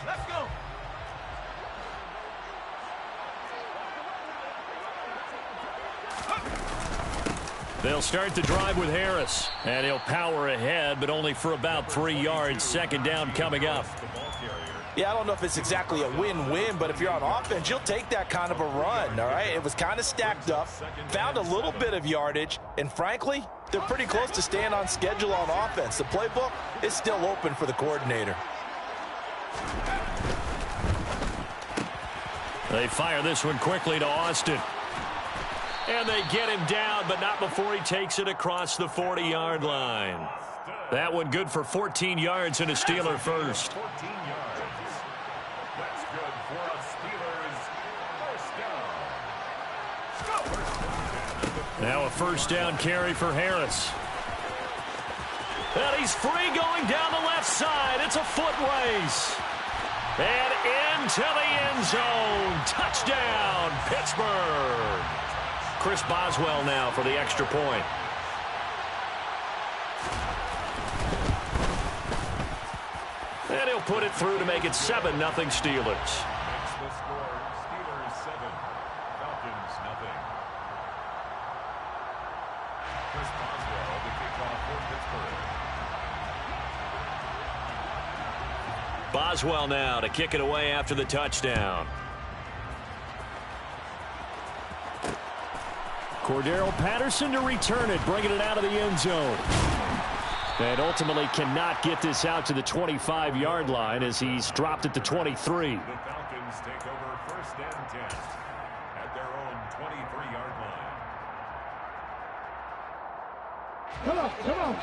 Let's go. They'll start the drive with Harris, and he'll power ahead, but only for about 3 yards. Second down coming up. Yeah, I don't know if it's exactly a win-win, but if you're on offense, you'll take that kind of a run, all right? It was kind of stacked up, found a little bit of yardage, and frankly, they're pretty close to staying on schedule on offense. The playbook is still open for the coordinator. They fire this one quickly to Austin. And they get him down, but not before he takes it across the 40-yard line. That one good for 14 yards and a Steeler first. 14 yards. That's good for a Steelers first down. Now a first down carry for Harris. And he's free going down the left side. It's a foot race. And into the end zone. Touchdown, Pittsburgh. Chris Boswell now for the extra point. And he'll put it through to make it 7-0 Steelers. Makes the score Steelers 7, Falcons 0. Chris Boswell, the kickoff for Pittsburgh. Boswell now to kick it away after the touchdown. Cordero Patterson to return it, bringing it out of the end zone. And ultimately cannot get this out to the 25-yard line as he's dropped at the 23. The Falcons take over first and 10 at their own 23-yard line. Come on, come on.